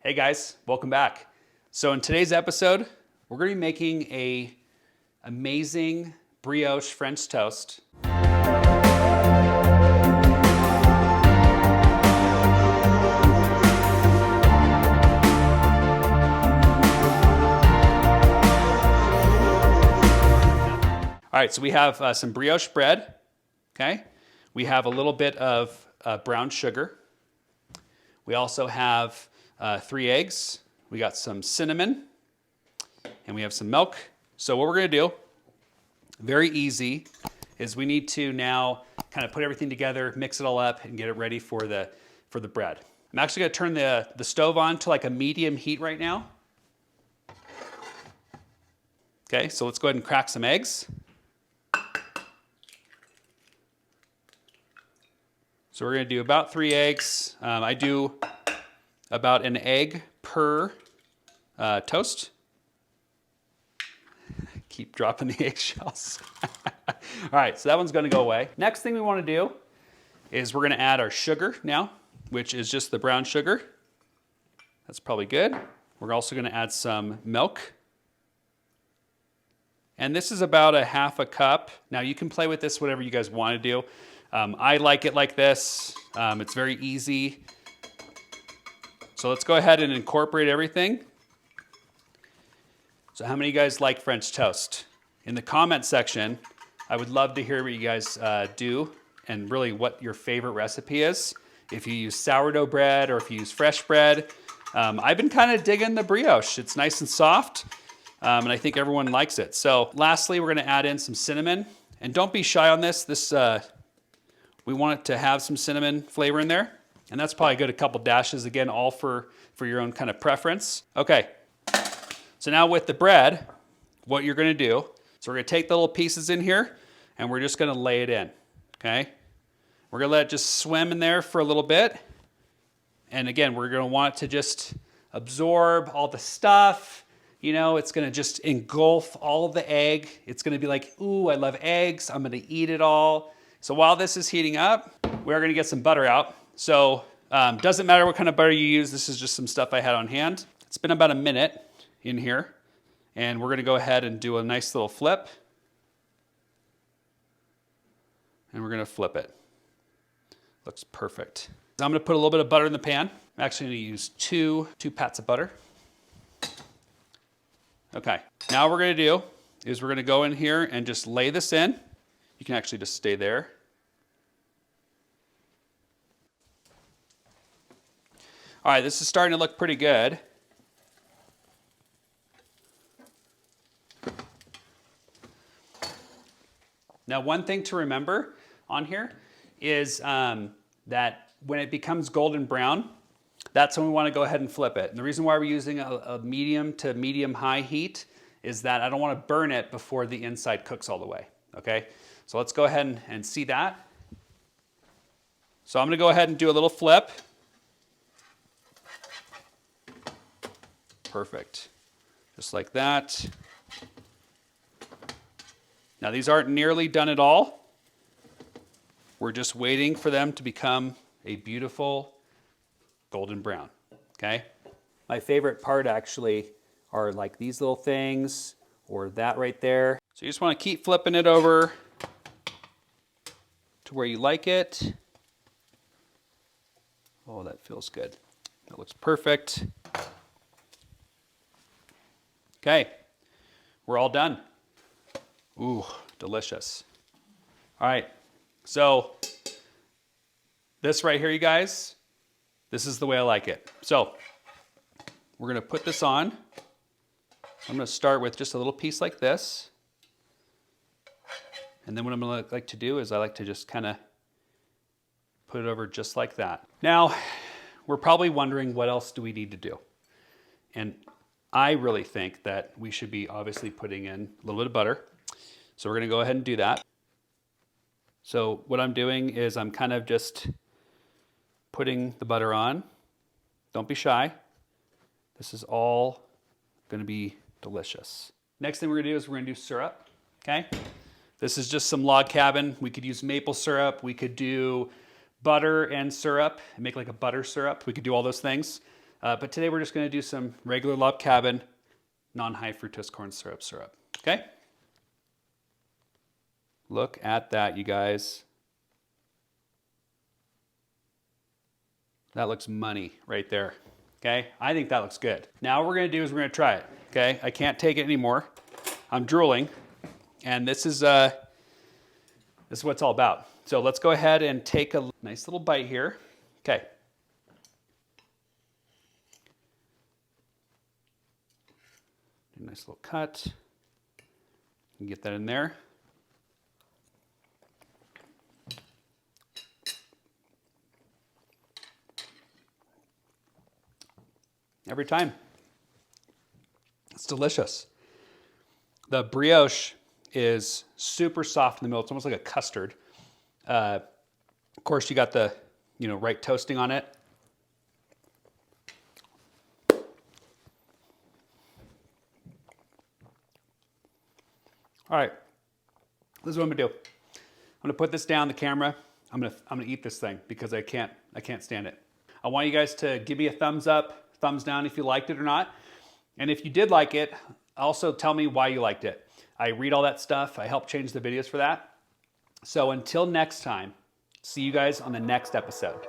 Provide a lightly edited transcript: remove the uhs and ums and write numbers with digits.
Hey guys, welcome back. So in today's episode, we're going to be making a amazing brioche French toast. All right, so we have some brioche bread, okay? We have a little bit of brown sugar. We also have 3 eggs. We got some cinnamon, and we have some milk. So what we're gonna do, very easy, is we need to now kind of put everything together, mix it all up, and get it ready for the bread. I'm actually gonna turn the stove on to like a medium heat right now. Okay, so let's go ahead and crack some eggs. So we're gonna do about 3 eggs. I do about an egg per toast. Keep dropping the eggshells. All right, so that one's gonna go away. Next thing we wanna do is we're gonna add our sugar now, which is just the brown sugar. That's probably good. We're also gonna add some milk. And this is about a half a cup. Now you can play with this whatever you guys wanna do. I like it like this. It's very easy. So let's go ahead and incorporate everything. So how many of you guys like French toast? In the comment section, I would love to hear what you guys do and really what your favorite recipe is. If you use sourdough bread or if you use fresh bread. I've been kind of digging the brioche. It's nice and soft, and I think everyone likes it. So lastly, we're gonna add in some cinnamon. And don't be shy on this. We want it to have some cinnamon flavor in there. And that's probably good, a couple dashes, again, all for your own kind of preference. Okay, so now with the bread, what you're gonna do, so we're gonna take the little pieces in here and we're just gonna lay it in, okay? We're gonna let it just swim in there for a little bit. And again, we're gonna want it to just absorb all the stuff. You know, it's gonna just engulf all of the egg. It's gonna be like, ooh, I love eggs, I'm gonna eat it all. So while this is heating up, we're gonna get some butter out. So doesn't matter what kind of butter you use, this is just some stuff I had on hand. It's been about a minute in here, and we're gonna go ahead and do a nice little flip. And we're gonna flip it. Looks perfect. So I'm gonna put a little bit of butter in the pan. I'm actually gonna use two pats of butter. Okay, now what we're gonna do is we're gonna go in here and just lay this in. You can actually just stay there. All right, this is starting to look pretty good. Now, one thing to remember on here is that when it becomes golden brown, that's when we want to go ahead and flip it. And the reason why we're using a medium to medium high heat is that I don't want to burn it before the inside cooks all the way, okay? So let's go ahead and see that. So I'm gonna go ahead and do a little flip. Perfect, just like that. Now these aren't nearly done at all. We're just waiting for them to become a beautiful golden brown, okay? My favorite part actually are like these little things or that right there. So you just wanna keep flipping it over to where you like it. Oh, that feels good. That looks perfect. Okay, we're all done. Ooh, delicious. All right, so this right here, you guys, this is the way I like it. So we're gonna put this on. I'm gonna start with just a little piece like this. And then what I'm gonna like to do is I like to just kind of put it over just like that. Now, we're probably wondering what else do we need to do? And I really think that we should be obviously putting in a little bit of butter. So we're gonna go ahead and do that. So what I'm doing is I'm kind of just putting the butter on. Don't be shy. This is all gonna be delicious. Next thing we're gonna do is we're gonna do syrup, okay? This is just some log cabin. We could use maple syrup. We could do butter and syrup and make like a butter syrup. We could do all those things. But today we're just gonna do some regular Log Cabin, non-high fructose corn syrup, okay? Look at that, you guys. That looks money right there, okay? I think that looks good. Now what we're gonna do is we're gonna try it, okay? I can't take it anymore. I'm drooling, and this is what it's all about. So let's go ahead and take a nice little bite here. Okay. Nice little cut. You can get that in there. Every time. It's delicious. The brioche is super soft in the middle. It's almost like a custard. Of course, you got the, right toasting on it. All right, this is what I'm gonna do. I'm gonna put this down the camera. I'm gonna eat this thing because I can't stand it. I want you guys to give me a thumbs up, thumbs down if you liked it or not. And if you did like it, also tell me why you liked it. I read all that stuff. I help change the videos for that. So until next time, see you guys on the next episode.